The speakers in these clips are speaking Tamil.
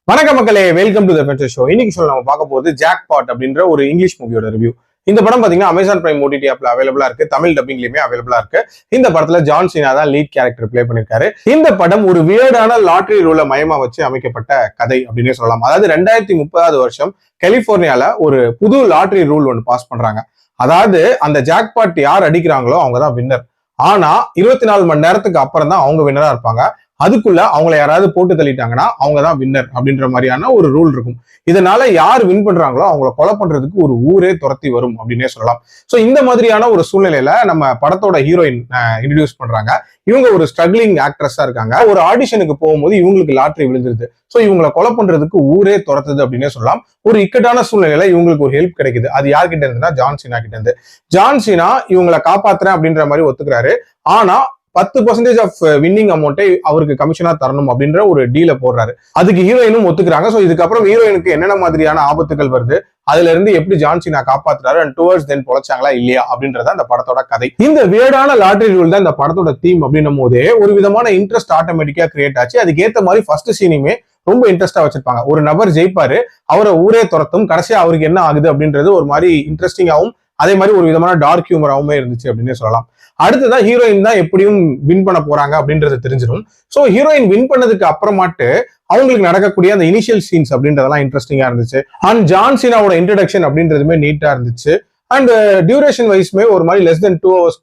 வணக்கம் மக்களே, வெல்கம் டு தி ஃபென்சர் ஷோ. இன்னைக்கு சொல்ல நம்ம பார்க்க போறது ஜாக்பாட் அப்படின்ற ஒரு இங்கிலீஷ் மூவியோட ரிவ்யூ. இந்த படம் பாத்தீங்கன்னா அமேசான் பிரைம் ஓடிடி ஆப்ல அவைலபிளா இருக்கு, தமிழ் டப்பிங்லயுமே அவைலபிளா இருக்கு. இந்த படத்துல ஜான் சீனா தான் லீட் கேரக்டர் பிளே பண்ணிருக்காரு. இந்த படம் ஒரு வியர்டான லாட்டரி ரூலை மையமா வச்சு அமைக்கப்பட்ட கதை அப்படின்னே சொல்லலாம். அதாவது 2030 வருஷம் கலிபோர்னியால ஒரு புது லாட்டரி ரூல் ஒன்று பாஸ் பண்றாங்க. அதாவது அந்த ஜாக்பாட் யார் அடிக்கிறாங்களோ அவங்க தான் வின்னர். ஆனா 24 மணி நேரத்துக்கு அப்புறம் தான் அவங்க வின்னரா இருப்பாங்க. அதுக்குள்ள அவங்களை யாராவது போட்டு தள்ளிட்டாங்கன்னா அவங்க தான் வின்னர் அப்படின்ற மாதிரியான ஒரு ரூல் இருக்கும். இதனால யார் வின் பண்றாங்களோ அவங்கள கொலை பண்றதுக்கு ஒரு ஊரே துரத்தி வரும் அப்படின்னே சொல்லலாம். சோ இந்த மாதிரியான ஒரு சூழ்நிலையில நம்ம படத்தோட ஹீரோயின் இன்ட்ரடியூஸ் பண்றாங்க. இவங்க ஒரு ஸ்ட்ரகிளிங் ஆக்ட்ரஸா இருக்காங்க. ஒரு ஆடிஷனுக்கு போகும்போது இவங்களுக்கு லாட்டரி விழுந்துருது. சோ இவங்களை கொலை பண்றதுக்கு ஊரே துரத்துது அப்படின்னே சொல்லலாம். ஒரு இக்கட்டான சூழ்நிலையில இவங்களுக்கு ஒரு ஹெல்ப் கிடைக்குது. அது யார்கிட்ட இருந்துன்னா ஜான் சீனா கிட்ட இருந்து. ஜான் சீனா இவங்களை காப்பாத்துறேன் அப்படின்ற மாதிரி ஒத்துக்கிறாரு. ஆனா 10% ஆஃப் வின்னிங் அமௌண்ட்டை அவருக்கு கமிஷனா தரணும் அப்படின்ற ஒரு டீல போடுறாரு. அதுக்கு ஹீரோயினும் ஒத்துக்கிறாங்க. சோ இதுக்கப்புறம் ஹீரோயினுக்கு என்னென்ன மாதிரியான ஆபத்துகள் வருது, அதுல இருந்து எப்படி ஜான் சீனா காப்பாத்துறாரு அண்ட் டுவர்ட்ஸ் தென் பொழைச்சாங்களா இல்லையா அப்படின்றத அந்த படத்தோட கதை. இந்த வியர்டான லாட்டரி ரூல் தான் இந்த படத்தோட தீம் அப்படின்னும் போதே ஒரு விதமான இன்ட்ரெஸ்ட் ஆட்டோமேட்டிக்கா கிரியேட் ஆச்சு. அதுக்கு ஏத்த மாதிரி ஃபர்ஸ்ட் சீனுமே ரொம்ப இன்ட்ரெஸ்டா வச்சிருப்பாங்க. ஒரு நபர் ஜெயிப்பாரு, அவரை ஊரே துரத்தும், கடைசியா அவருக்கு என்ன ஆகுது அப்படின்றது ஒரு மாதிரி இன்ட்ரெஸ்டிங்காவும் அதே மாதிரி ஒரு விதமான டார்க் ஹியூமராவுமே இருந்துச்சு அப்படின்னு சொல்லலாம். அடுத்ததான் ஹீரோயின் தான் எப்படியும் வின் பண்ண போறாங்க அப்படின்றது தெரிஞ்சிடும். சோ ஹீரோயின் வின் பண்ணதுக்கு அப்புறமாட்டு அவங்களுக்கு நடக்கக்கூடிய அந்த இனிஷியல் சீன்ஸ் அப்படின்றதெல்லாம் இன்ட்ரெஸ்டிங்கா இருந்துச்சு. அண்ட் ஜான் சீனாவோட இன்ட்ரடக்ஷன் அப்படின்றதுமே நீட்டா இருந்துச்சு. அண்ட் டியூரேஷன் வைஸ்மே ஒரு மாதிரி less than 2 hours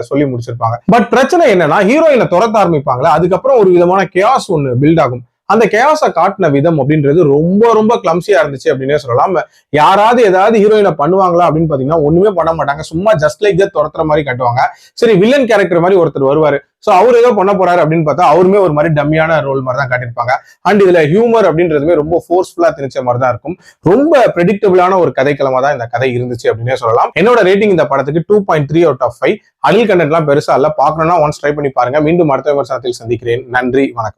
சொல்லி முடிச்சிருப்பாங்க. பட் பிரச்சனை என்னன்னா ஹீரோயினை துரத்த ஆரம்பிப்பாங்களா, அதுக்கப்புறம் ஒரு விதமான கேஸ் ஒன்னு பில்ட் ஆகும். அந்த கேஸை காட்டின விதம் அப்படின்றது ரொம்ப ரொம்ப கிளம்சியா இருந்துச்சு அப்படின்னே சொல்லலாம். யாராவது ஏதாவது ஹீரோயினை பண்ணுவாங்களா அப்படின்னு பாத்தீங்கன்னா ஒண்ணுமே பண்ண மாட்டாங்க. சும்மா ஜஸ்ட் லைக் தட் துரத்துற மாதிரி காட்டுவாங்க. சரி, வில்லன் கேரக்டர் மாதிரி ஒருத்தர் வருவாரு. சோ அவர் ஏதோ பண்ண போறாரு அப்படின்னு பார்த்தா அவருமே ஒரு மாதிரி டம்மியான ரோல் மாதிரி தான் காட்டியிருப்பாங்க. அண்ட் இதுல ஹியூமர் அப்படின்றதுமே ரொம்ப ஃபோர்ஸ்ஃபுல்லா திணிச்ச மாதிரி தான் இருக்கும். ரொம்ப ப்ரெடிக்டபிளான ஒரு கதைக்களமா தான் இந்த கதை இருந்துச்சு அப்படின்னே சொல்லலாம். என்னோட ரேட்டிங் இந்த படத்துக்கு 2.3 out of 5. அடல்ட் கண்டென்ட்லாம் பெருசா இல்ல, பார்க்கணும்னா ஒன்ஸ் ட்ரை பண்ணி பாருங்க. மீண்டும் அடுத்த விமர்சனத்தில் சந்திக்கிறேன். நன்றி, வணக்கம்.